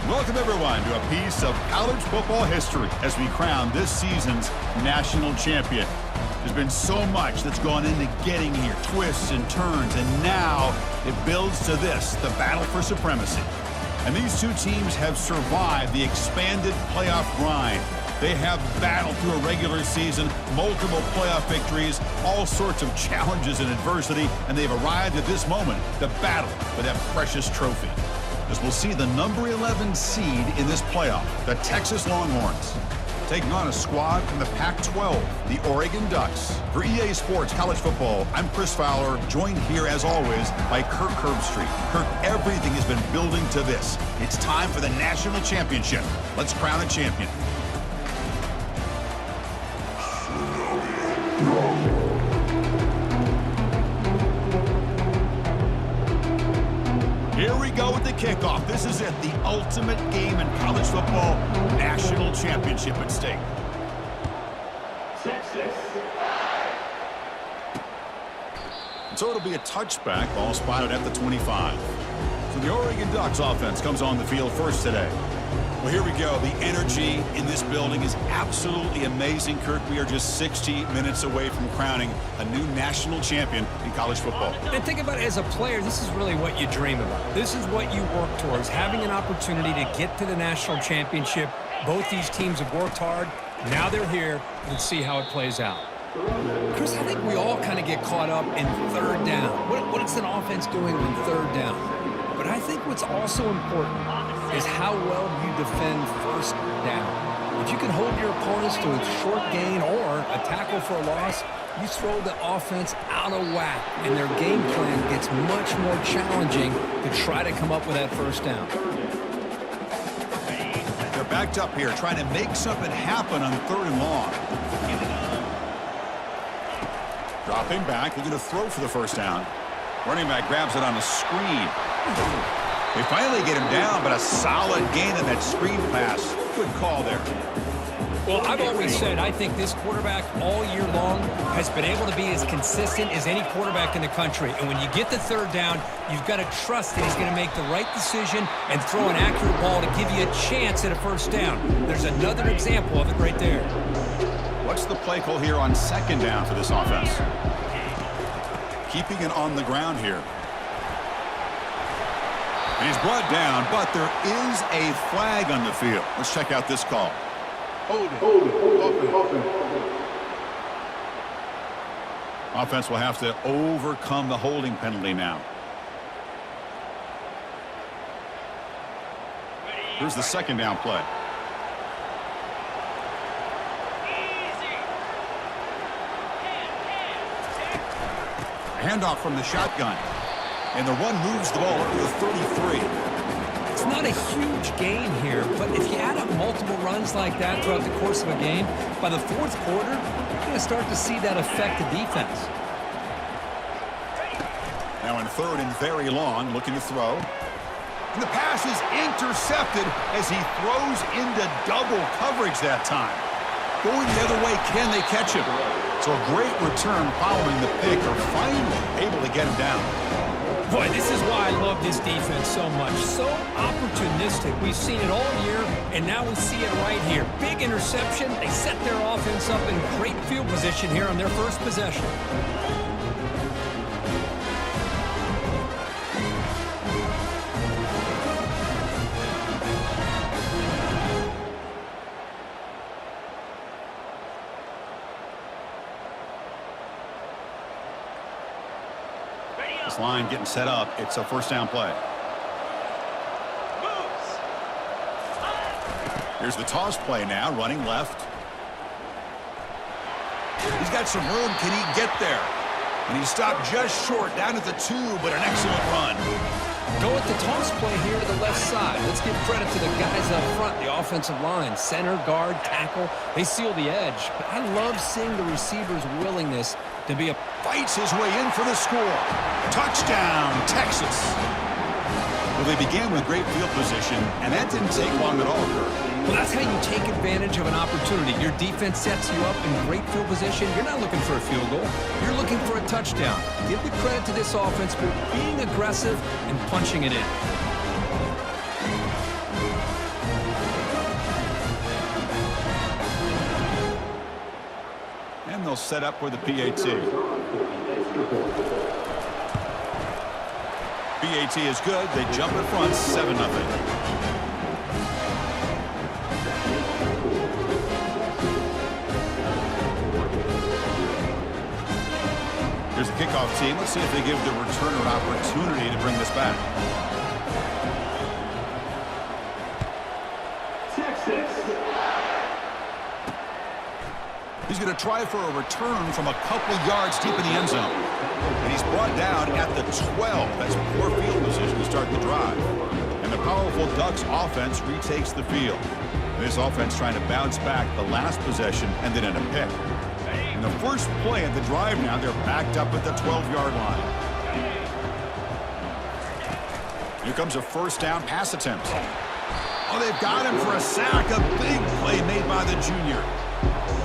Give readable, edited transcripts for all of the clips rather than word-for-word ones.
Welcome, everyone, to a piece of college football history as we crown this season's national champion. There's been so much that's gone into getting here, twists and turns, and now it builds to this, the battle for supremacy. And these two teams have survived the expanded playoff grind. They have battled through a regular season, multiple playoff victories, all sorts of challenges and adversity, and they've arrived at this moment, the battle for that precious trophy. As we'll see the number 11 seed in this playoff, the Texas Longhorns, taking on a squad from the Pac-12, the Oregon Ducks. For EA Sports College Football, I'm Chris Fowler, joined here as always by Kirk Herbstreit. Kirk, everything has been building to this. It's time for the national championship. Let's crown a champion. Here we go with the kickoff. This is it, the ultimate game in college football, national championship at stake. So it'll be a touchback, ball spotted at the 25. So the Oregon Ducks offense comes on the field first today. Well, here we go. The energy in this building is absolutely amazing, Kirk. We are just 60 minutes away from crowning a new national champion in college football. And think about it, as a player, this is really what you dream about. This is what you work towards, having an opportunity to get to the national championship. Both these teams have worked hard. Now they're here. Let's see how it plays out. Chris, I think we all kind of get caught up in third down. What is an offense doing on third down? But I think what's also important is how well you defend first down. If you can hold your opponents to a short gain or a tackle for a loss, you throw the offense out of whack, and their game plan gets much more challenging to try to come up with that first down. They're backed up here, trying to make something happen on third and long. Dropping back, looking to throw for the first down. Running back grabs it on a screen. They finally get him down, but a solid gain in that screen pass. Good call there. Well, I've always said I think this quarterback all year long has been able to be as consistent as any quarterback in the country. And when you get the third down, you've got to trust that he's going to make the right decision and throw an accurate ball to give you a chance at a first down. There's another example of it right there. What's the play call here on second down for this offense? Keeping it on the ground here. He's brought down, but there is a flag on the field. Let's check out this call. Hold it. Offense will have to overcome the holding penalty now. Here's the second down play. Handoff from the shotgun. And the run moves the ball up to the 33. It's not a huge gain here, but if you add up multiple runs like that throughout the course of a game, by the fourth quarter, you're going to start to see that affect the defense. Now in third and very long, looking to throw. And the pass is intercepted as he throws into double coverage that time. Going the other way, can they catch him? So a great return following the pick, or finally able to get him down. Boy, this is why I love this defense so much. So opportunistic. We've seen it all year, and now we see it right here. Big interception. They set their offense up in great field position here on their first possession. This line getting set up. It's a first down play. Here's the toss play now, running left. He's got some room. Can he get there? And he stopped just short down at the 2, but an excellent run. Go with the toss play here to the left side. Let's give credit to the guys up front, the offensive line, center, guard, tackle. They seal the edge. But I love seeing the receiver's willingness to be a... Fights his way in for the score. Touchdown, Texas. Well, they began with great field position, and that didn't take long at all, Kirk. Well, that's how you take advantage of an opportunity. Your defense sets you up in great field position. You're not looking for a field goal. You're looking for a touchdown. Give the credit to this offense for being aggressive and punching it in. they'll set up for the PAT. PAT is good. They jump in front 7-0. Here's the kickoff team. Let's see if they give the returner opportunity to bring this back. He's going to try for a return from a couple yards deep in the end zone. And he's brought down at the 12. That's poor field position to start the drive. And the powerful Ducks offense retakes the field. This offense trying to bounce back the last possession and then in a pick. In the first play of the drive now, they're backed up at the 12-yard line. Here comes a first down pass attempt. Oh, they've got him for a sack. A big play made by the junior.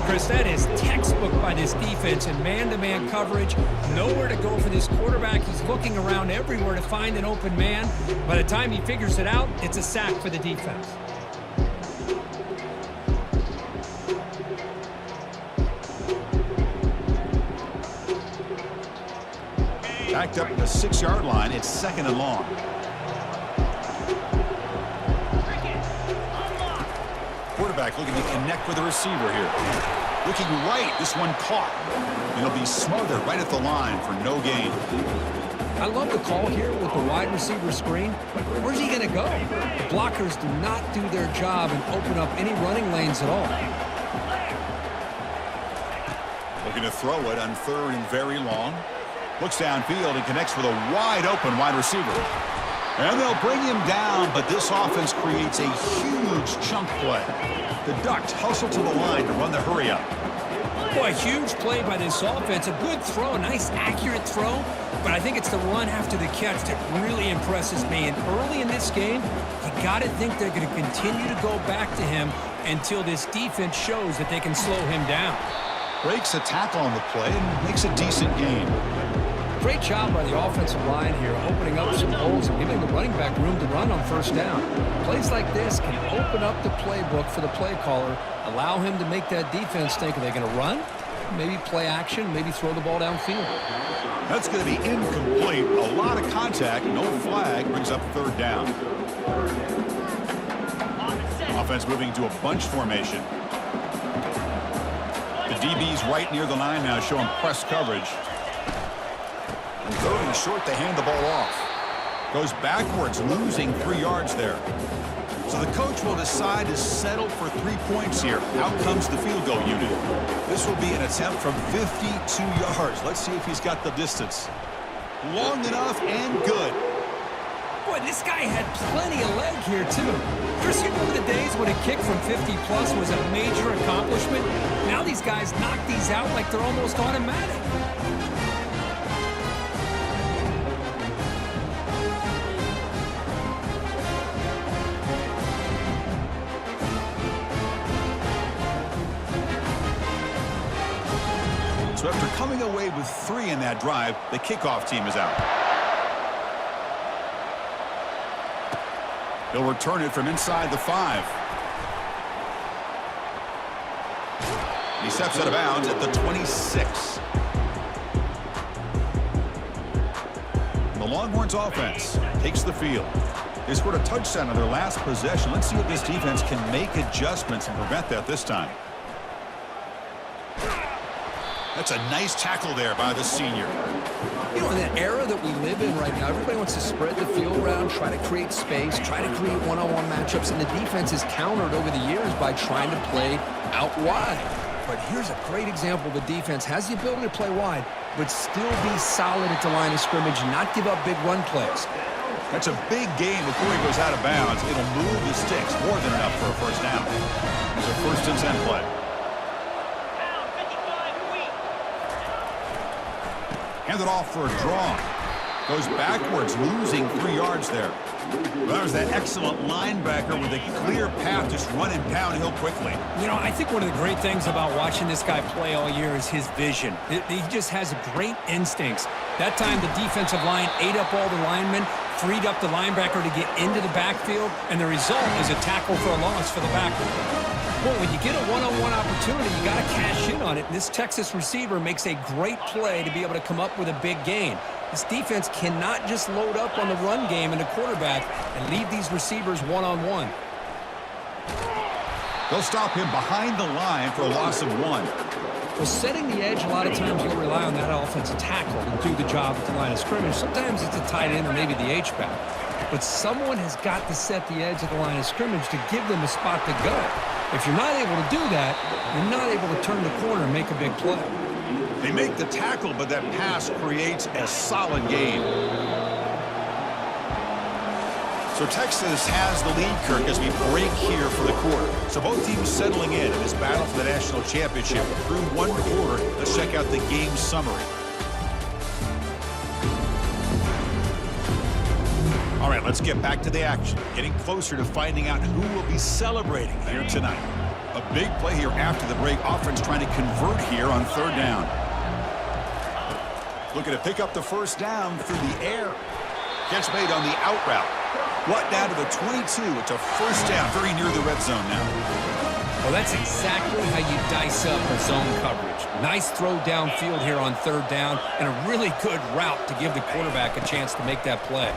Chris, that is textbook by this defense in man-to-man coverage. Nowhere to go for this quarterback. He's looking around everywhere to find an open man. By the time he figures it out, it's a sack for the defense. Backed up at the 6-yard line. It's 2nd and long. Quarterback looking to connect with the receiver here. Looking right. This one caught. It'll be smothered right at the line for no gain. I love the call here with the wide receiver screen. Where's he going to go? The blockers do not do their job and open up any running lanes at all. Looking to throw it on 3rd and very long. Looks downfield and connects with a wide-open wide receiver. And they'll bring him down, but this offense creates a huge chunk play. The Ducks hustle to the line to run the hurry-up. Boy, a huge play by this offense. A good throw, a nice, accurate throw. But I think it's the run after the catch that really impresses me. And early in this game, you got to think they're going to continue to go back to him until this defense shows that they can slow him down. Breaks a tackle on the play and makes a decent gain. Great job by the offensive line here, opening up some holes and giving the running back room to run on first down. Plays like this can open up the playbook for the play caller, allow him to make that defense think, are they going to run? Maybe play action, maybe throw the ball downfield. That's going to be incomplete. A lot of contact, no flag, brings up 3rd down. Offense moving to a bunch formation. The DB's right near the line now, showing press coverage. And 3rd and short, they hand the ball off. Goes backwards, losing 3 yards there. So the coach will decide to settle for 3 points here. Out comes the field goal unit. This will be an attempt from 52 yards. Let's see if he's got the distance. Long enough and good. Boy, this guy had plenty of leg here, too. Chris, you remember the days when a kick from 50-plus was a major accomplishment? Now these guys knock these out like they're almost automatic. So after coming away with 3 in that drive, the kickoff team is out. They'll return it from inside the 5. He steps out of bounds at the 26. The Longhorns offense takes the field. They scored a touchdown on their last possession. Let's see if this defense can make adjustments and prevent that this time. That's a nice tackle there by the senior. You know, in that era that we live in right now, everybody wants to spread the field around, try to create space, try to create one-on-one matchups, and the defense is countered over the years by trying to play out wide. But here's a great example. The defense has the ability to play wide, but still be solid at the line of scrimmage and not give up big run plays. That's a big game before he goes out of bounds. It'll move the sticks more than enough for a first down. It's a 1st and 10 play. Handed off for a draw. Goes backwards, losing 3 yards there. Well, there's that excellent linebacker with a clear path, just running downhill quickly. You know, I think one of the great things about watching this guy play all year is his vision. He just has great instincts. That time, the defensive line ate up all the linemen, freed up the linebacker to get into the backfield, and the result is a tackle for a loss for the backer. Well, when you get a one-on-one opportunity, you got to cash in on it. And this Texas receiver makes a great play to be able to come up with a big gain. This defense cannot just load up on the run game and the quarterback and leave these receivers one-on-one. They'll stop him behind the line for a loss of 1. Well, setting the edge, a lot of times you'll rely on that offensive tackle to do the job at the line of scrimmage. Sometimes it's a tight end or maybe the H-back. But someone has got to set the edge of the line of scrimmage to give them a spot to go. If you're not able to do that, you're not able to turn the corner and make a big play. They make the tackle, but that pass creates a solid gain. So Texas has the lead, Kirk, as we break here for the quarter. So both teams settling in this battle for the national championship through one quarter. Let's check out the game summary. All right, let's get back to the action. Getting closer to finding out who will be celebrating here tonight. A big play here after the break. Offense trying to convert here on 3rd down. Looking to pick up the 1st down through the air. Catch made on the out route. What down to the 22. It's a 1st down, very near the red zone now. Well, that's exactly how you dice up a zone coverage. Nice throw downfield here on 3rd down, and a really good route to give the quarterback a chance to make that play.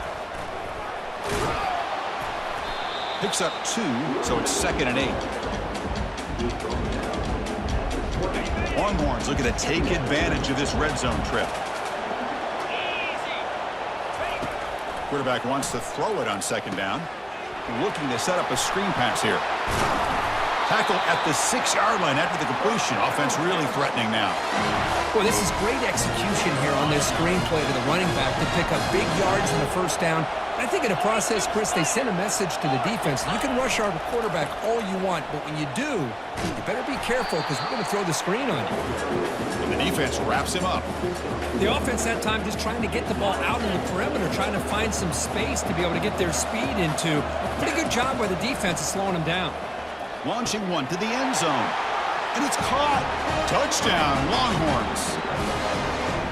Picks up 2, so it's 2nd and 8. Longhorns looking to take advantage of this red zone trip. Quarterback wants to throw it on 2nd down. Looking to set up a screen pass here. Tackle at the 6-yard line after the completion. Offense really threatening now. Well, this is great execution here on this screen play to the running back to pick up big yards in the 1st down. I think in the process, Chris, they sent a message to the defense. You can rush our quarterback all you want, but when you do, you better be careful because we're going to throw the screen on you. And the defense wraps him up. The offense that time just trying to get the ball out in the perimeter, trying to find some space to be able to get their speed into. Pretty good job by the defense of slowing them down. Launching one to the end zone. And it's caught. Touchdown, Longhorns.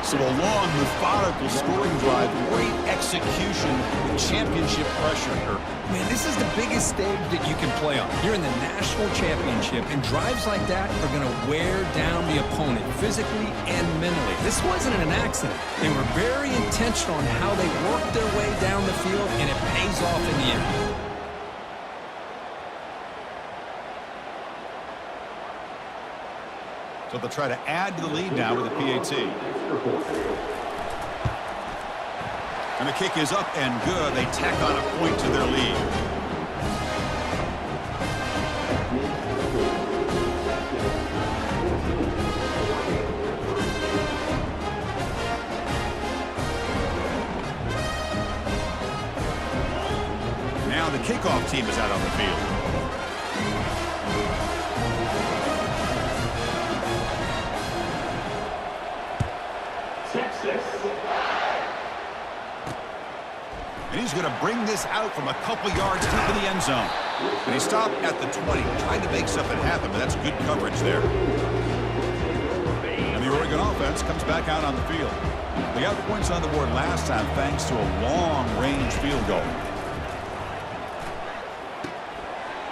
So a long, methodical scoring drive. Great execution with championship pressure here. Man, this is the biggest stage that you can play on. You're in the national championship, and drives like that are going to wear down the opponent physically and mentally. This wasn't an accident. They were very intentional on how they worked their way down the field, and it pays off in the end. So they'll try to add to the lead now with a PAT. And the kick is up and good. They tack on a point to their lead. Now the kickoff team is out on the field. And he's going to bring this out from a couple yards deep in the end zone. And he stopped at the 20, trying to make something happen, but that's good coverage there. And the Oregon offense comes back out on the field. They got points on the board last time thanks to a long-range field goal.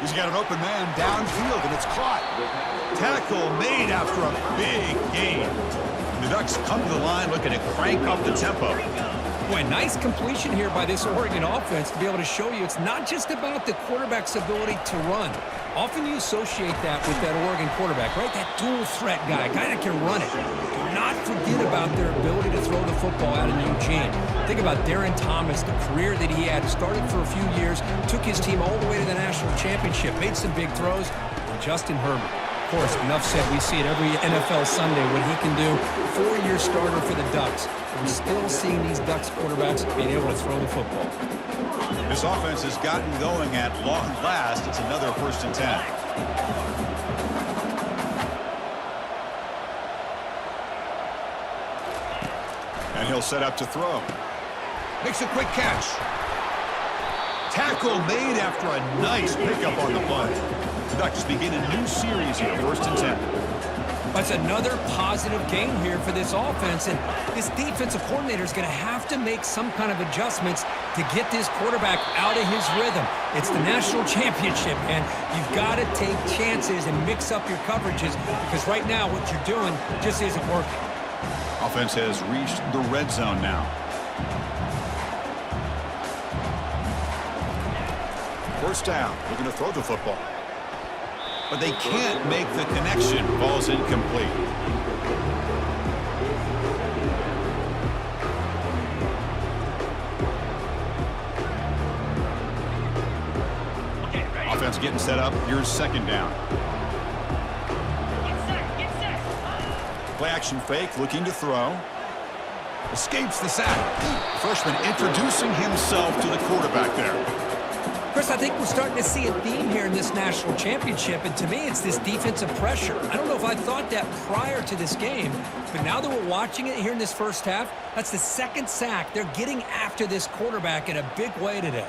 He's got an open man downfield, and it's caught. Tackle made after a big gain. The Ducks come to the line looking to crank up the tempo. Boy, nice completion here by this Oregon offense to be able to show you it's not just about the quarterback's ability to run. Often you associate that with that Oregon quarterback, right? That dual threat guy that can run it. Do not forget about their ability to throw the football out in Eugene. Think about Darren Thomas, the career that he had. Started for a few years, took his team all the way to the national championship, made some big throws. And Justin Herbert. Of course, enough said. We see it every NFL Sunday what he can do. 4-year starter for the Ducks. We're still seeing these Ducks quarterbacks being able to throw the football. This offense has gotten going at long last. It's another 1st and 10. And he'll set up to throw. Makes a quick catch. Tackle made after a nice pickup on the play. The Ducks begin a new series here, 1st and 10. That's another positive game here for this offense, and this defensive coordinator is going to have to make some kind of adjustments to get this quarterback out of his rhythm. It's the national championship, and you've got to take chances and mix up your coverages because right now what you're doing just isn't working. Offense has reached the red zone now. First down, looking to throw the football. But they can't make the connection. Ball's incomplete. Offense getting set up. Here's second down. Play action fake, looking to throw. Escapes the sack. Freshman introducing himself to the quarterback there. Chris, I think we're starting to see a theme here in this national championship, and to me it's this defensive pressure. I don't know if I thought that prior to this game, but now that we're watching it here in this first half, that's the second sack. They're getting after this quarterback in a big way today.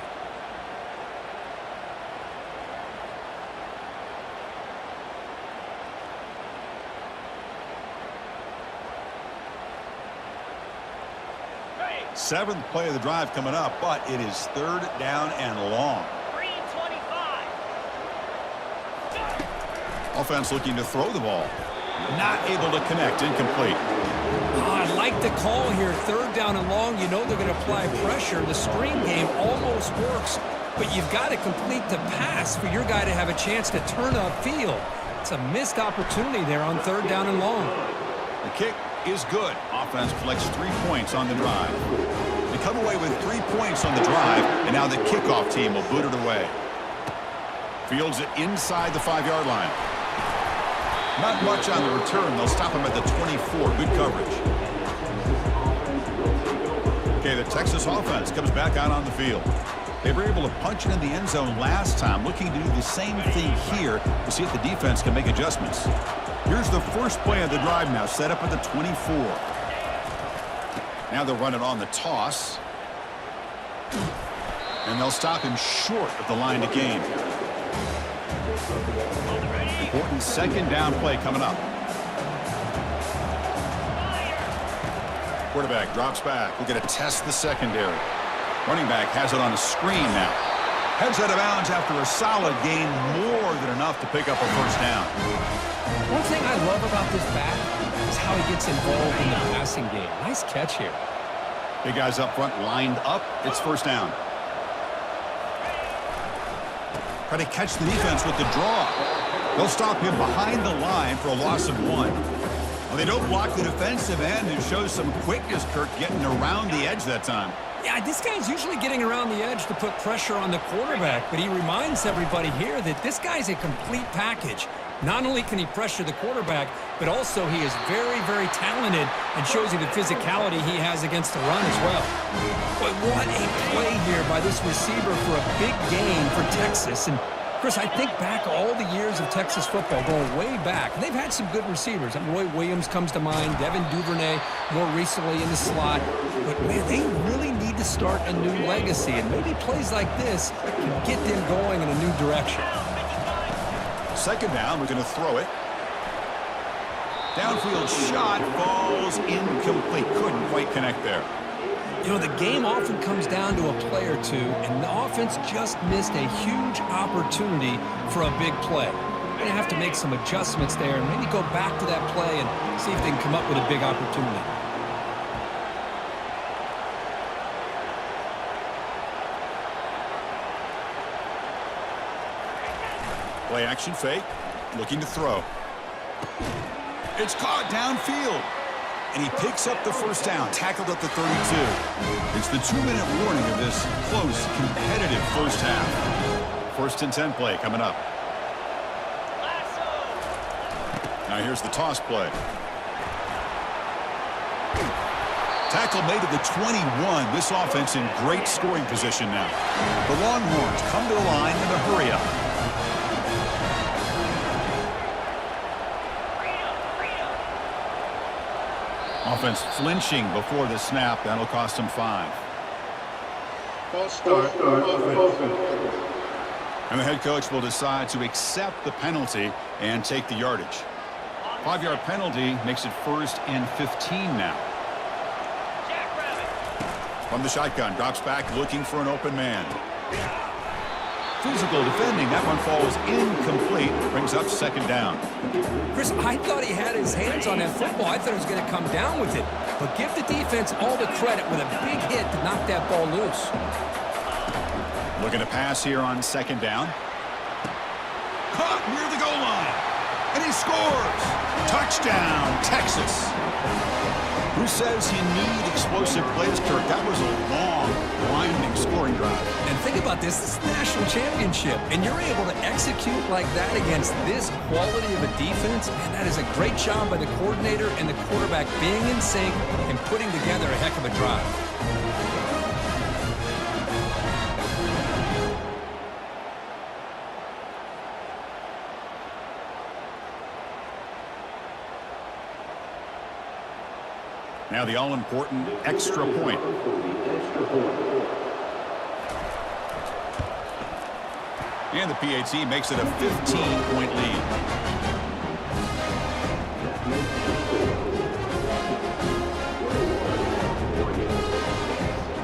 Seventh play of the drive coming up, but it is third down and long. 3:25. Offense looking to throw the ball. Not able to connect, incomplete. Oh, I like the call here, third down and long. You know they're going to apply pressure. The screen game almost works, but you've got to complete the pass for your guy to have a chance to turn upfield. It's a missed opportunity there on third down and long. The kick is good. Offense collects 3 points on the drive. They come away with 3 points on the drive, and now the kickoff team will boot it away. Fields it inside the 5-yard line. Not much on the return. They'll stop him at the 24. Good coverage. Okay, the Texas offense comes back out on the field. They were able to punch it in the end zone last time, looking to do the same thing here to see if the defense can make adjustments. Here's the first play of the drive now, set up at the 24. Now they'll run it on the toss. And they'll stop him short of the line to gain. Important second down play coming up. Quarterback drops back. We're going to test the secondary. Running back has it on a screen now. Heads out of bounds after a solid gain, more than enough to pick up a first down. One thing I love about this back is how he gets involved in the passing game. Nice catch here. Big guys up front lined up. It's first down. Try to catch the defense with the draw. They'll stop him behind the line for a loss of 1. Well, they don't block the defensive end and show some quickness, Kirk, getting around the edge that time. Yeah, this guy's usually getting around the edge to put pressure on the quarterback, but he reminds everybody here that this guy's a complete package. Not only can he pressure the quarterback, but also he is very, very talented and shows you the physicality he has against the run as well. But what a play here by this receiver for a big gain for Texas. And Chris, I think back all the years of Texas football, going way back, and they've had some good receivers. Roy Williams comes to mind, Devin Duvernay more recently in the slot. But, man, they really need to start a new legacy, and maybe plays like this can get them going in a new direction. Second down, we're going to throw it. Downfield shot falls incomplete. Couldn't quite connect there. You know, the game often comes down to a play or two, and the offense just missed a huge opportunity for a big play. They're going to have to make some adjustments there and maybe go back to that play and see if they can come up with a big opportunity. Play action fake, looking to throw. It's caught downfield. And he picks up the first down, tackled at the 32. It's the 2-minute warning of this close, competitive first half. First and 10 play coming up. Now here's the toss play. Tackle made at the 21. This offense in great scoring position now. The Longhorns come to the line in a hurry-up. Offense flinching before the snap. That'll cost him 5. And the head coach will decide to accept the penalty and take the yardage. 5-yard penalty makes it 1st and 15 now. Jackrabbit. From the shotgun, drops back looking for an open man. Physical defending. That one falls incomplete. Brings up 2nd down. Chris, I thought he had his hands on that football. I thought he was going to come down with it. But give the defense all the credit with a big hit to knock that ball loose. Looking to pass here on 2nd down. Caught near the goal line. And he scores. Touchdown, Texas. Who says you need explosive plays, Kirk? That was a long, winding scoring drive. And think about this. This is the national championship. And you're able to execute like that against this quality of a defense. And that is a great job by the coordinator and the quarterback being in sync and putting together a heck of a drive. Now the all-important extra point. And the PAT makes it a 15-point lead.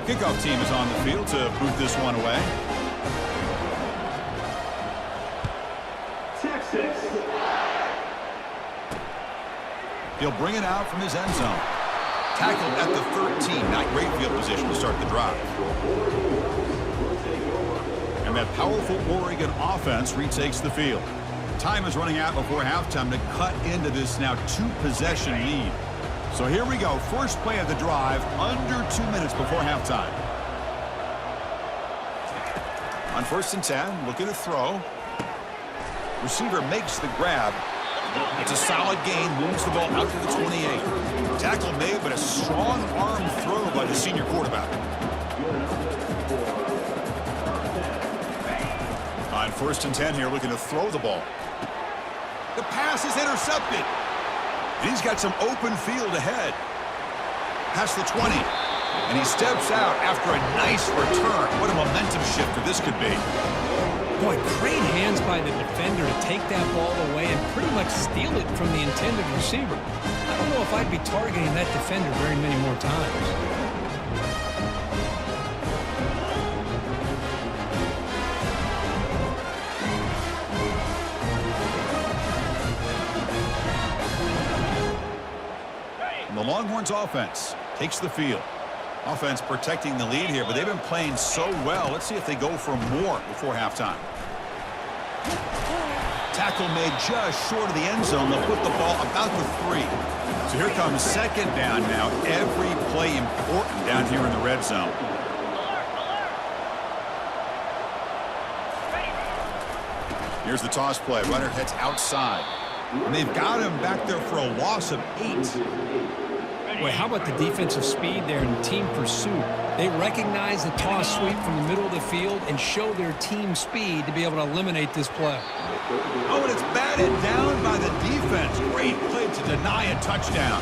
Kickoff team is on the field to boot this one away. Texas. He'll bring it out from his end zone. Tackled at the 13. Not great field position to start the drive. And that powerful Oregon offense retakes the field. Time is running out before halftime to cut into this now 2-possession lead. So here we go. First play of the drive, under 2 minutes before halftime. On 1st and 10, looking to throw. Receiver makes the grab. It's a solid gain, moves the ball out to the 28. Tackle made, but a strong arm throw by the senior quarterback. On 1st and 10 here, looking to throw the ball. The pass is intercepted. And he's got some open field ahead. Past the 20. And he steps out after a nice return. What a momentum shifter this could be. Boy, great hands by the defender to take that ball away and pretty much steal it from the intended receiver. I don't know if I'd be targeting that defender very many more times. And the Longhorns offense takes the field. Offense protecting the lead here, but they've been playing so well. Let's see if they go for more before halftime. Tackle made just short of the end zone. They'll put the ball about the 3. So here comes 2nd down now. Every play important down here in the red zone. Alert, alert. Ready. Here's the toss play. Runner heads outside. And they've got him back there for a loss of 8. Boy, how about the defensive speed there and team pursuit? They recognize the toss sweep from the middle of the field and show their team speed to be able to eliminate this play. Oh, and it's batted down by the defense. Great play to deny a touchdown.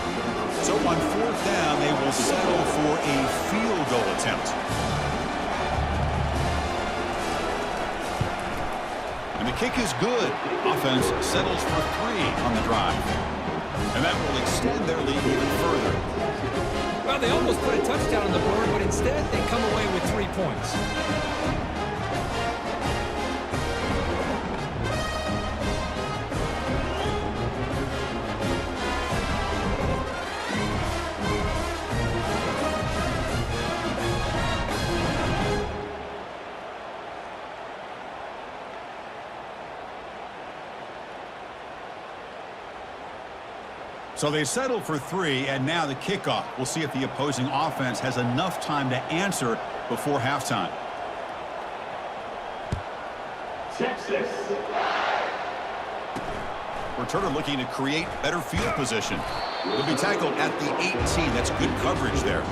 So on 4th down, they will settle for a field goal attempt. And the kick is good. Offense settles for 3 on the drive. And that will extend their lead even further. Well, they almost put a touchdown on the board, but instead they come away with 3 points. So they settle for 3, and now the kickoff. We'll see if the opposing offense has enough time to answer before halftime. Texas. Returner looking to create better field position. He'll be tackled at the 18. That's good coverage there.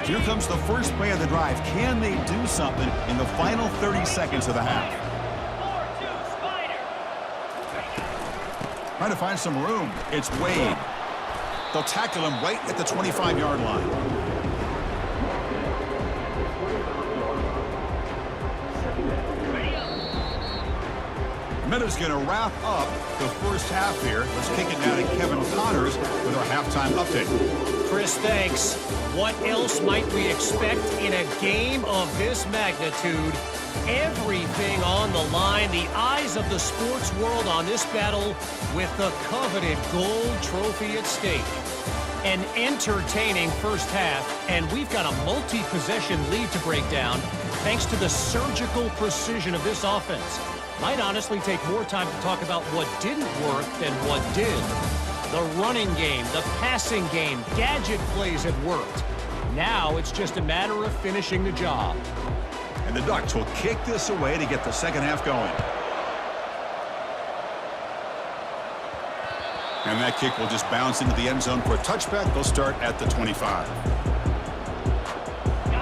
Here comes the first play of the drive. Can they do something in the final 30 seconds of the half? 4-2 Spider. Trying to find some room. It's Wade. They'll tackle him right at the 25-yard line. Minute's going to wrap up the first half here. Let's kick it now to Kevin Connors with our halftime update. Chris, thanks. What else might we expect in a game of this magnitude? Everything on the line. The eyes of the sports world on this battle with the coveted gold trophy at stake. An entertaining first half, and we've got a multi-possession lead to break down thanks to the surgical precision of this offense. Might honestly take more time to talk about what didn't work than what did. The running game, the passing game, gadget plays have worked. Now it's just a matter of finishing the job. And the Ducks will kick this away to get the second half going. And that kick will just bounce into the end zone for a touchback. They'll start at the 25.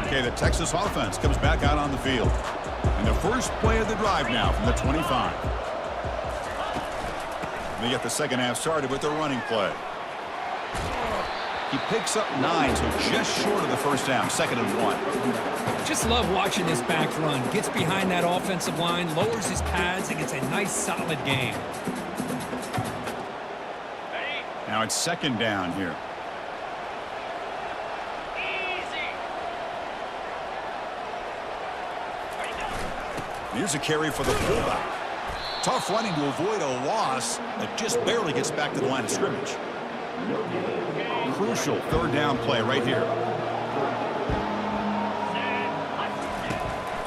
Okay, the Texas offense comes back out on the field. And the first play of the drive now from the 25. They get the second half started with their running play. He picks up 9, so just short of the first down, 2nd and 1. Just love watching this back run. Gets behind that offensive line, lowers his pads, and gets a nice solid gain. Now it's 2nd down here. Here's a carry for the fullback. Tough running to avoid a loss that just barely gets back to the line of scrimmage. Crucial 3rd down play right here.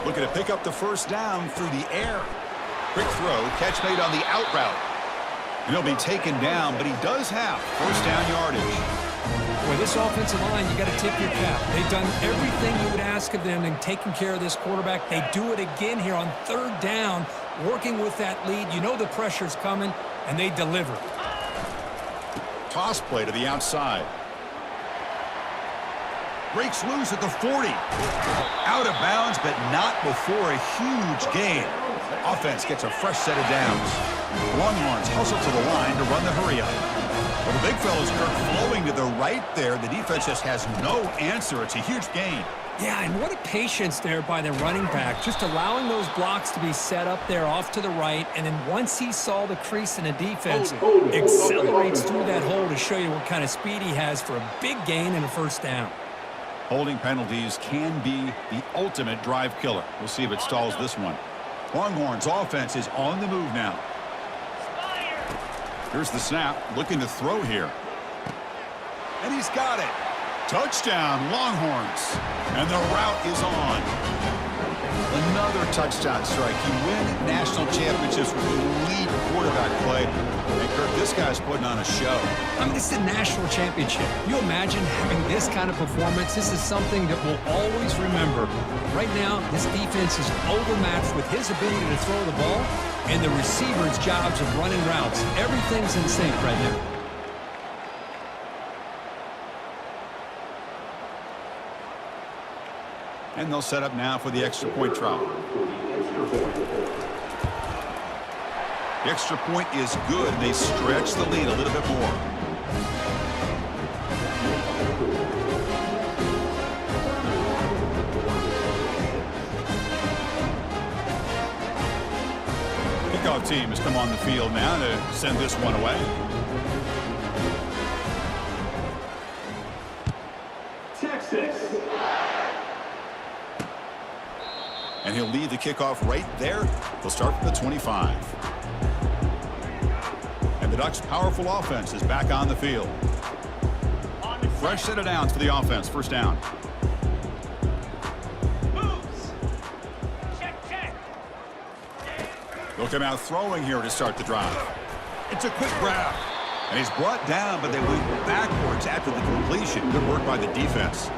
Looking to pick up the first down through the air. Quick throw, catch made on the out route. And he'll be taken down, but he does have first down yardage. Boy, this offensive line, you got to tip your cap. They've done everything you would ask of them in taking care of this quarterback. They do it again here on 3rd down, working with that lead. You know the pressure's coming, and they deliver. Toss play to the outside. Breaks loose at the 40. Out of bounds, but not before a huge gain. Offense gets a fresh set of downs. Longhorns hustle to the line to run the hurry up. Well, the big fella's Kirk flowing to the right there. The defense just has no answer. It's a huge gain. Yeah, and what a patience there by the running back. Just allowing those blocks to be set up there off to the right. And then once he saw the crease in the defense, accelerates through that hole to show you what kind of speed he has for a big gain and a first down. Holding penalties can be the ultimate drive killer. We'll see if it stalls this one. Longhorns offense is on the move now. Here's the snap, looking to throw here. And he's got it. Touchdown, Longhorns. And the route is on. Another touchdown strike. You win national championships with elite quarterback play. And Kirk, this guy's putting on a show. I mean, this is a national championship. You imagine having this kind of performance? This is something that we'll always remember. Right now, this defense is overmatched with his ability to throw the ball and the receivers' jobs of running routes. Everything's in sync right now. And they'll set up now for the extra point try. The extra point is good. They stretch the lead a little bit more. Kickoff team has come on the field now to send this one away. Texas. And he'll lead the kickoff right there. They'll start from the 25. And the Ducks' powerful offense is back on the field. Fresh set of downs for the offense. First down. Moves. Check. They'll come out throwing here to start the drive. It's a quick grab. And he's brought down, but they went backwards after the completion. Good work by the defense.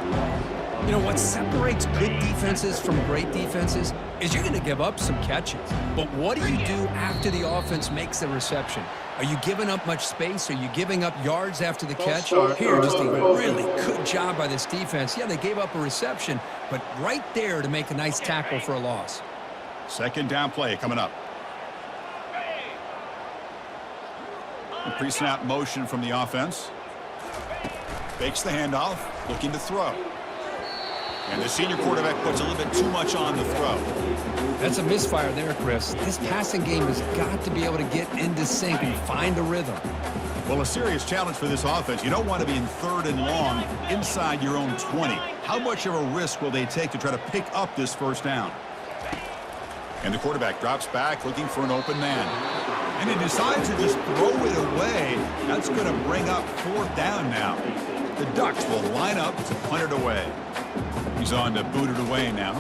You know, what separates good defenses from great defenses is you're going to give up some catches. But what do you do after the offense makes the reception? Are you giving up much space? Are you giving up yards after the catch? Here, just a really good job by this defense. Yeah, they gave up a reception, but right there to make a nice tackle for a loss. Second down play coming up. Pre-snap motion from the offense. Fakes the handoff, looking to throw. And the senior quarterback puts a little bit too much on the throw. That's a misfire there, Chris. This passing game has got to be able to get into sync and find a rhythm. Well, a serious challenge for this offense. You don't want to be in 3rd and long inside your own 20. How much of a risk will they take to try to pick up this first down? And the quarterback drops back looking for an open man. And he decides to just throw it away. That's going to bring up 4th down now. The Ducks will line up to punt it away. He's on to boot it away now.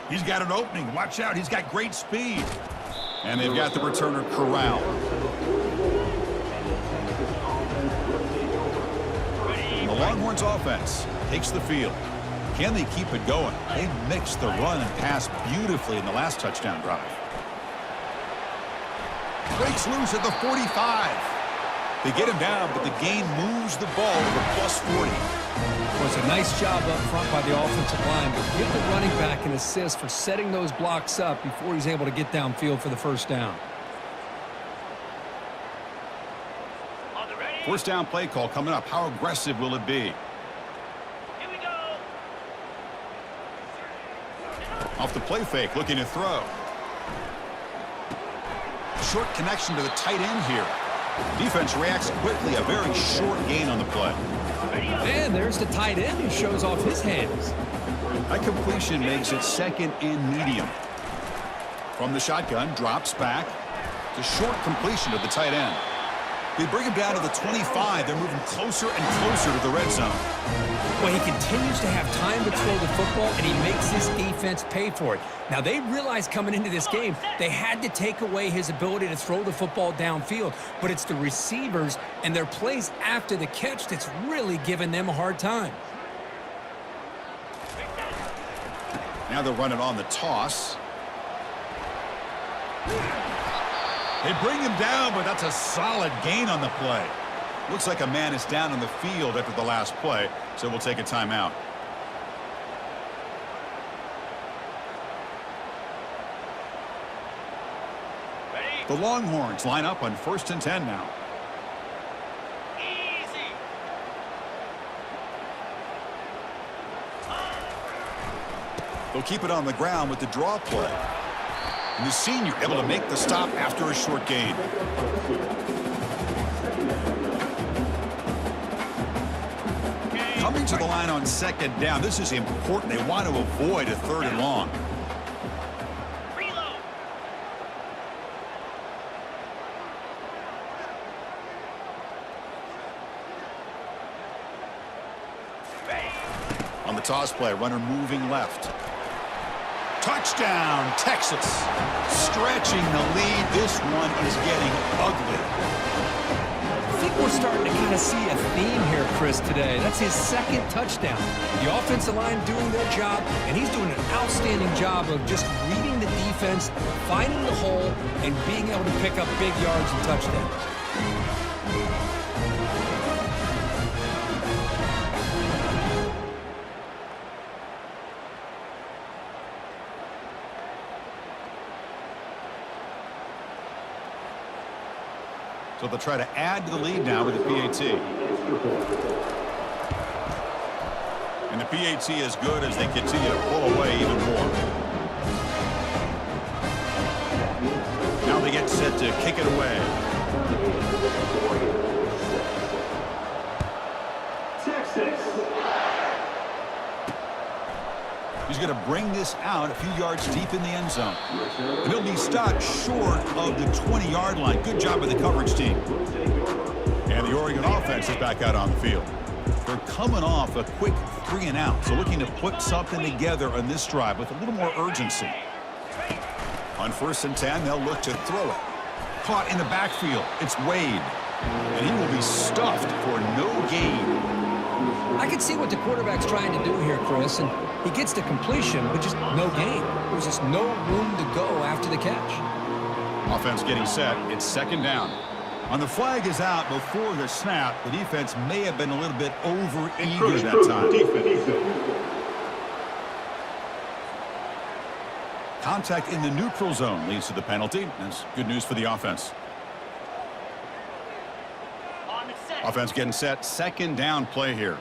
He's got an opening. Watch out. He's got great speed. And they've got the returner corralled. The Longhorns offense takes the field. Can they keep it going? They mixed the run and pass beautifully in the last touchdown drive. Breaks loose at the 45. They get him down, but the gain moves the ball to +40. Well, it's a nice job up front by the offensive line, but give the running back an assist for setting those blocks up before he's able to get downfield for the first down. First down play call coming up. How aggressive will it be? Here we go. Off the play fake, looking to throw. Short connection to the tight end here. Defense reacts quickly. A very short gain on the play. And there's the tight end who shows off his hands. That completion makes it 2nd and medium. From the shotgun, drops back. It's a short completion to the tight end. They bring him down to the 25. They're moving closer and closer to the red zone. Well, he continues to have time to throw the football, and he makes his defense pay for it. Now, they realized coming into this game, they had to take away his ability to throw the football downfield. But it's the receivers and their plays after the catch that's really giving them a hard time. Now they're running on the toss. They bring him down, but that's a solid gain on the play. Looks like a man is down on the field after the last play, so we'll take a timeout. The Longhorns line up on 1st and 10 now. Easy. They'll keep it on the ground with the draw play. And the senior able to make the stop after a short gain. Coming to the line on 2nd down. This is important. They want to avoid a 3rd and long. Reload. On the toss play, runner moving left. Touchdown, Texas. Stretching the lead. This one is getting ugly. I think we're starting to kind of see a theme here, Chris, today. That's his 2nd touchdown. The offensive line doing their job, and he's doing an outstanding job of just reading the defense, finding the hole, and being able to pick up big yards and touchdowns. So they'll try to add to the lead now with the PAT. And the PAT is good as they continue to pull away even more. Now they get set to kick it away. Texas. He's going to bring this out a few yards deep in the end zone. And he'll be stopped short of the 20-yard line. Good job by the coverage team. And the Oregon offense is back out on the field. They're coming off a quick 3 and out, so looking to put something together on this drive with a little more urgency. On 1st and 10, they'll look to throw it. Caught in the backfield. It's Wade. And he will be stuffed for no gain. I can see what the quarterback's trying to do here, Chris, and he gets the completion, but just no gain. There's just no room to go after the catch. Offense getting set. It's 2nd down. On the flag is out before the snap. The defense may have been a little bit over-eager that time. Contact in the neutral zone leads to the penalty. That's good news for the offense. Offense getting set. Second down play here.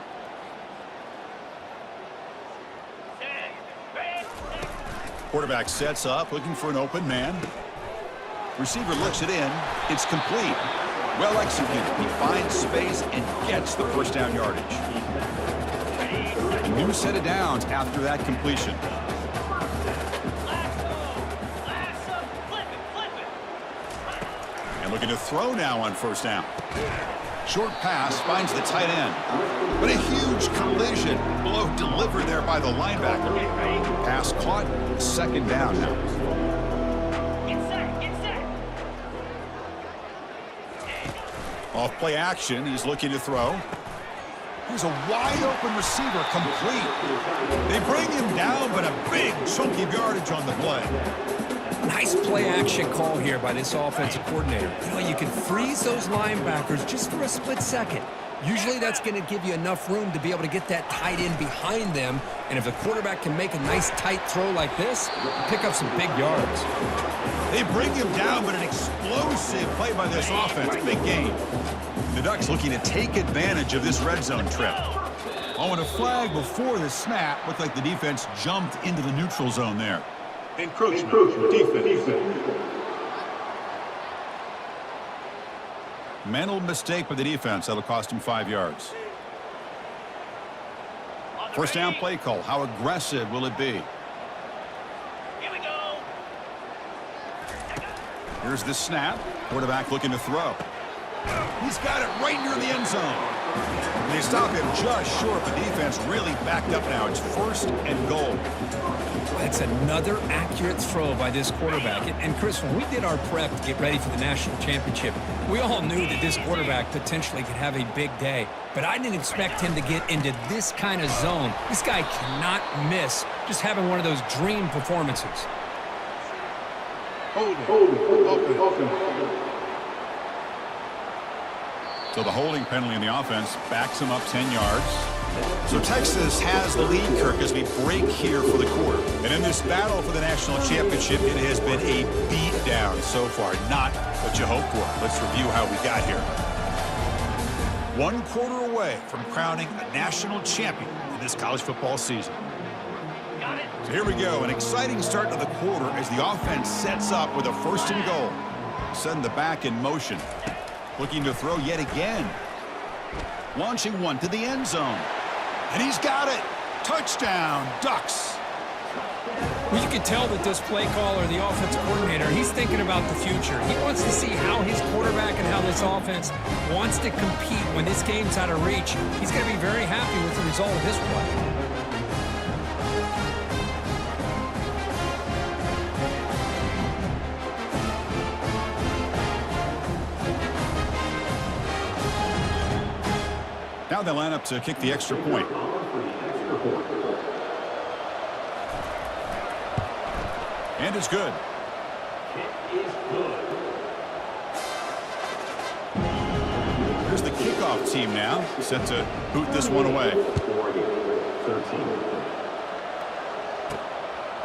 Quarterback sets up, looking for an open man. Receiver looks it in. It's complete. Well executed. He finds space and gets the first down yardage. A new set of downs after that completion. And looking to throw now on first down. Short pass finds the tight end. But a huge collision. Blow delivered there by the linebacker. Pass caught. Second down now. Off play action. He's looking to throw. Here's a wide open receiver, complete. They bring him down, but a big chunky yardage on the play. Nice play action call here by this offensive coordinator. You know, you can freeze those linebackers just for a split second. Usually that's going to give you enough room to be able to get that tight end behind them. And if the quarterback can make a nice tight throw like this, pick up some big yards. They bring him down, but an explosive play by this offense. Big gain. The Ducks looking to take advantage of this red zone trip. Oh, and a flag before the snap. Looked like the defense jumped into the neutral zone there. Encroachment. Defense. Mental mistake by the defense. That'll cost him 5 yards. First down play call. How aggressive will it be? Here we go. Here's the snap. Quarterback looking to throw. He's got it right near the end zone. They stop him just short. The defense really backed up now. It's first and goal. That's another accurate throw by this quarterback. And Chris, when we did our prep to get ready for the national championship, we all knew that this quarterback potentially could have a big day. But I didn't expect him to get into this kind of zone. This guy cannot miss just having one of those dream performances. Open. So the holding penalty in the offense backs him up 10 yards. So Texas has the lead, Kirk, as we break here for the quarter. And in this battle for the national championship, it has been a beatdown so far. Not what you hoped for. Let's review how we got here. 1 quarter away from crowning a national champion in this college football season. So here we go. An exciting start to the quarter as the offense sets up with a first and goal. Send the back in motion. Looking to throw yet again. Launching one to the end zone. And he's got it. Touchdown, Ducks. Well, you can tell that this play caller, the offensive coordinator, he's thinking about the future. He wants to see how his quarterback and how this offense wants to compete when this game's out of reach. He's going to be very happy with the result of this play. Now they line up to kick the extra point. And it's good. Here's the kickoff team now, set to boot this one away.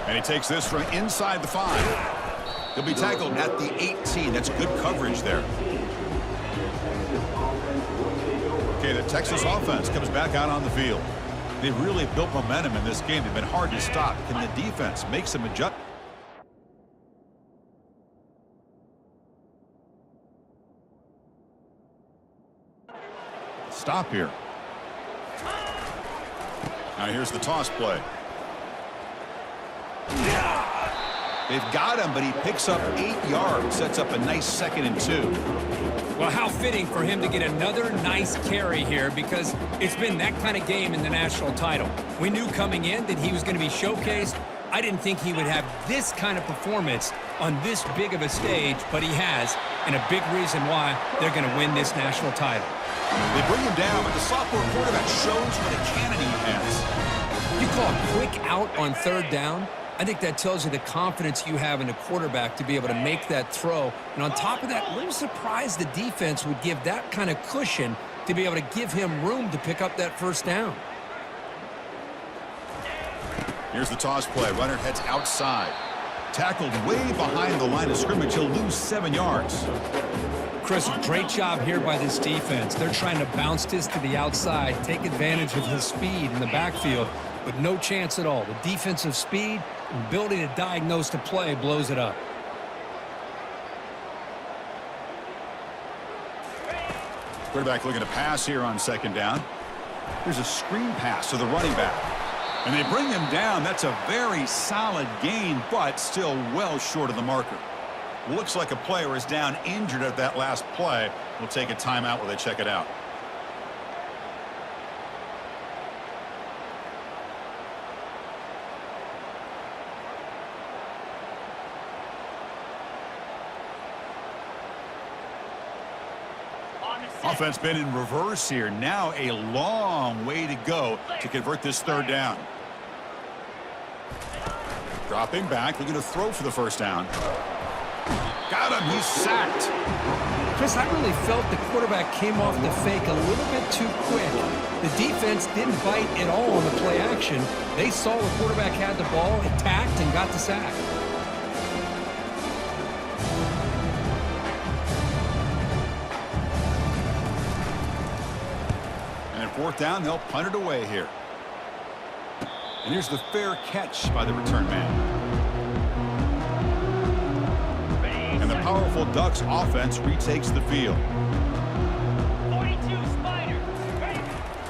And he takes this from inside the 5. He'll be tackled at the 18. That's good coverage there. Okay, the Texas offense comes back out on the field. They've really built momentum in this game. They've been hard to stop. Can the defense make some adjustments? Stop here. Now here's the toss play. They've got him, but he picks up 8 yards, sets up a nice 2nd and 2. Well, how fitting for him to get another nice carry here, because it's been that kind of game in the national title. We knew coming in that he was going to be showcased. I didn't think he would have this kind of performance on this big of a stage, but he has, and a big reason why they're going to win this national title. They bring him down, but the sophomore quarterback shows what a cannon he has. You call a quick out on 3rd down? I think that tells you the confidence you have in a quarterback to be able to make that throw. And on top of that, a little surprised the defense would give that kind of cushion to be able to give him room to pick up that first down. Here's the toss play. Runner heads outside. Tackled way behind the line of scrimmage. He'll lose 7 yards. Chris, great job here by this defense. They're trying to bounce this to the outside, take advantage of his speed in the backfield, but no chance at all. The defensive speed and ability to diagnose the play blows it up. Quarterback looking to pass here on second down. Here's a screen pass to the running back. And they bring him down. That's a very solid gain, but still well short of the marker. Looks like a player is down injured at that last play. We'll take a timeout while they check it out. Offense been in reverse here. Now a long way to go to convert this third down. Dropping back, looking to throw for the first down. Got him, he's sacked. Chris, I really felt the quarterback came off the fake a little bit too quick. The defense didn't bite at all on the play action. They saw the quarterback had the ball, attacked, and got the sack. And at fourth down, they'll punt it away here. And here's the fair catch by the return man. And the powerful Ducks offense retakes the field. 42 Spider.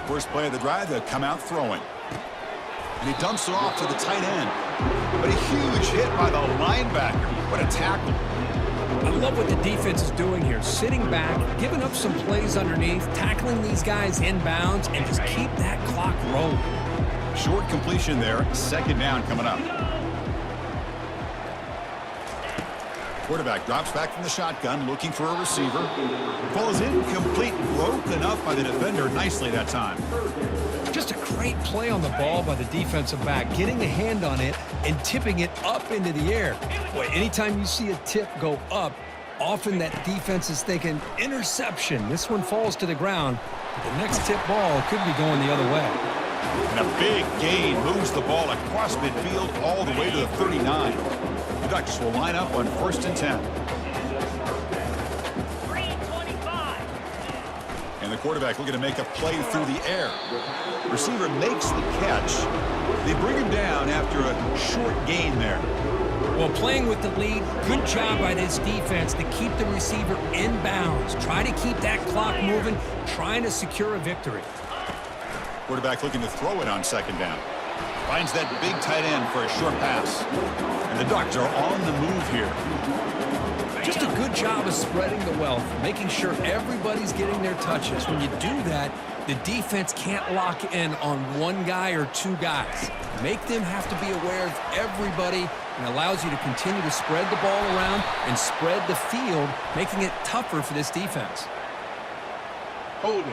First play of the drive, they'll come out throwing. And he dumps it off to the tight end. But a huge hit by the linebacker. What a tackle. I love what the defense is doing here. Sitting back, giving up some plays underneath, tackling these guys inbounds, and just keep that clock rolling. Short completion there. Second down coming up. Quarterback drops back from the shotgun, looking for a receiver. Ball is incomplete, broken up by the defender nicely that time. Just a great play on the ball by the defensive back, getting a hand on it and tipping it up into the air. Boy, anytime you see a tip go up, often that defense is thinking interception. This one falls to the ground. But the next tip ball could be going the other way. And a big gain moves the ball across midfield all the way to the 39. The Ducks will line up on 1st and 10. 325. And the quarterback looking to make a play through the air. Receiver makes the catch. They bring him down after a short gain there. Well, playing with the lead, good job by this defense to keep the receiver in bounds. Try to keep that clock moving, trying to secure a victory. Quarterback looking to throw it on second down. Finds that big tight end for a short pass. And the Ducks are on the move here. Just a good job of spreading the wealth, making sure everybody's getting their touches. When you do that, the defense can't lock in on one guy or two guys. Make them have to be aware of everybody and allows you to continue to spread the ball around and spread the field, making it tougher for this defense. Holding.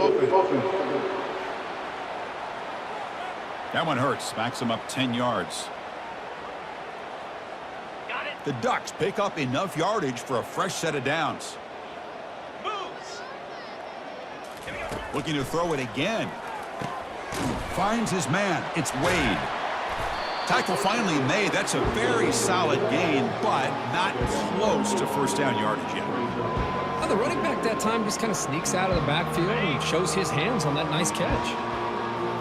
Offense. That one hurts. Backs him up 10 yards. Got it. The Ducks pick up enough yardage for a fresh set of downs. Moves. Here we go. Looking to throw it again. Finds his man. It's Wade. Tackle finally made. That's a very solid gain, but not close to first down yardage yet. Now, the running back that time just kind of sneaks out of the backfield and shows his hands on that nice catch.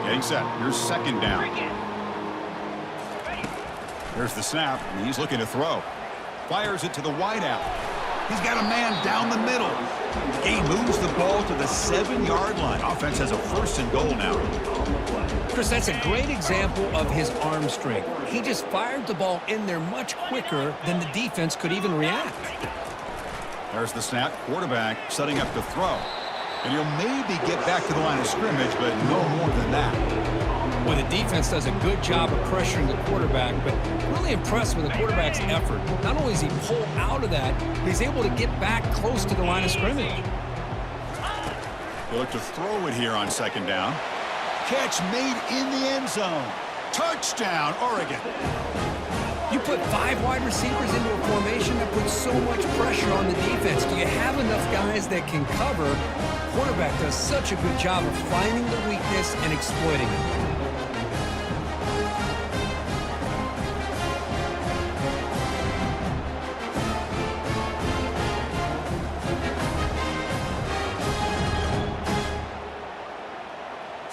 Getting set. Here's second down. Again. Ready. There's the snap, and he's looking to throw. Fires it to the wideout. He's got a man down the middle. He moves the ball to the 7-yard line. Offense has a 1st and goal now. Chris, that's a great example of his arm strength. He just fired the ball in there much quicker than the defense could even react. There's the snap. Quarterback setting up to throw. And he'll maybe get back to the line of scrimmage, but no more than that. Well, the defense does a good job of pressuring the quarterback, but really impressed with the quarterback's effort. Not only does he pull out of that, but he's able to get back close to the line of scrimmage. They look to throw it here on second down. Catch made in the end zone. Touchdown, Oregon. You put 5 wide receivers into a formation that puts so much pressure on the defense. Do you have enough guys that can cover? Quarterback does such a good job of finding the weakness and exploiting it.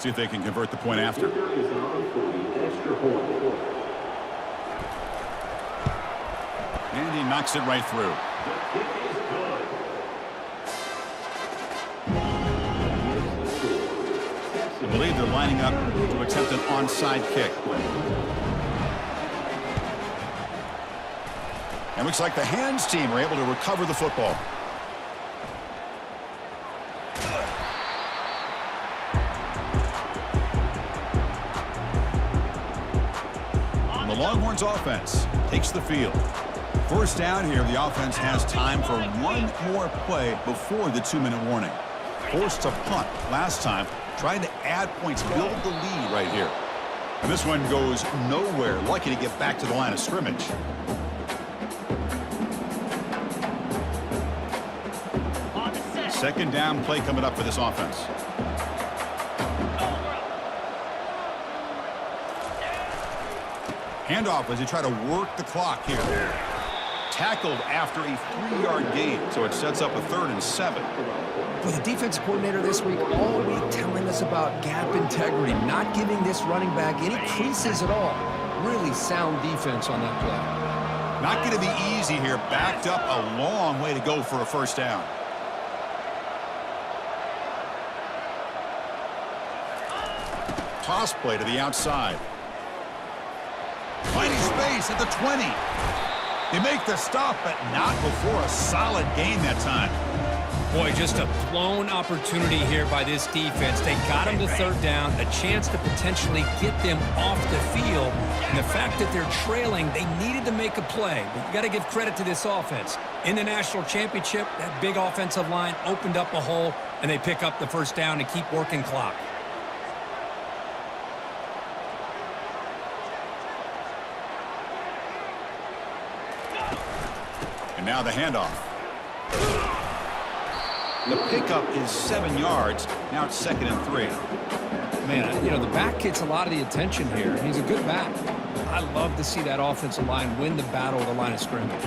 See if they can convert the point after. And he knocks it right through. I believe they're lining up to attempt an onside kick. And looks like the hands team are able to recover the football. And the Longhorns offense takes the field. First down here, the offense has time for one more play before the 2-minute warning. Forced to punt last time, trying to add points, build the lead right here. And this one goes nowhere. Lucky to get back to the line of scrimmage. Second down play coming up for this offense. Handoff as they try to work the clock here. Tackled after a 3-yard gain, so it sets up a 3rd and 7. Well, the defense coordinator this week all week telling us about gap integrity, not giving this running back any creases at all. Really sound defense on that play. Not going to be easy here. Backed up a long way to go for a first down. Toss play to the outside. Finding space at the 20. They make the stop, but not before a solid gain that time. Boy, just a blown opportunity here by this defense. They got him to 3rd down, a chance to potentially get them off the field. And the fact that they're trailing, they needed to make a play. But you got to give credit to this offense. In the national championship, that big offensive line opened up a hole, and they pick up the first down to keep working clock. And now the handoff. The pickup is 7 yards. Now it's 2nd and 3. Man, you know, the back gets a lot of the attention here. He's a good back. I love to see that offensive line win the battle of the line of scrimmage.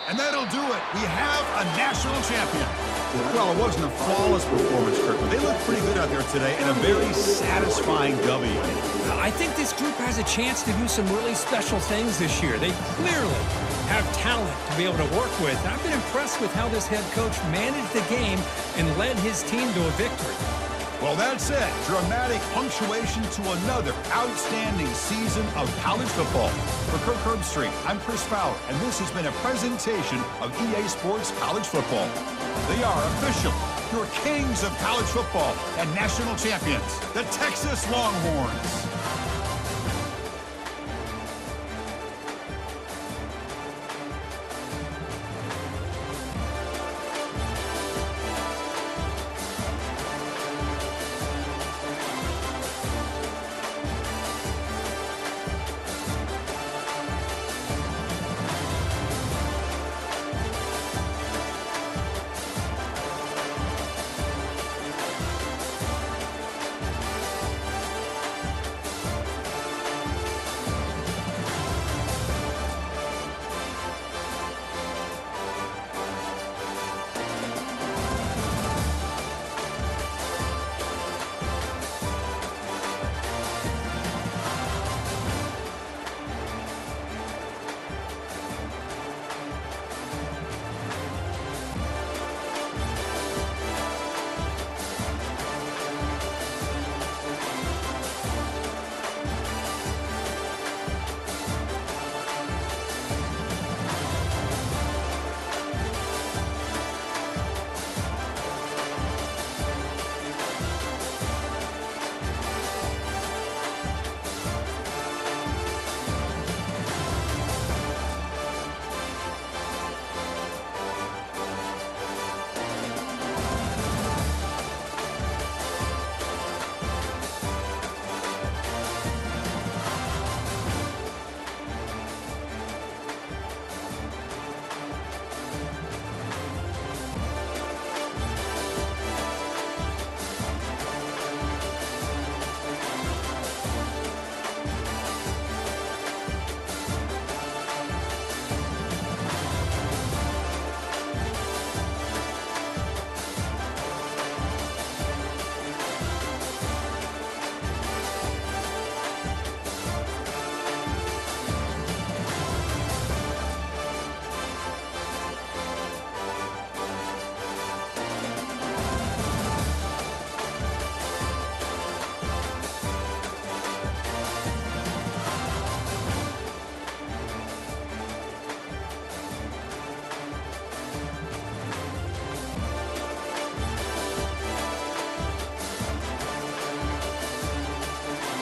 And that'll do it. We have a national champion. Well, it wasn't a flawless performance, Kirk, but they looked pretty good out there today in a very satisfying W. I think this group has a chance to do some really special things this year. They clearly have talent to be able to work with. I've been impressed with how this head coach managed the game and led his team to a victory. Well, that's it. Dramatic punctuation to another outstanding season of college football. For Kirk Herbstreit, I'm Chris Fowler, and this has been a presentation of EA Sports College Football. They are official, your kings of college football and national champions, the Texas Longhorns.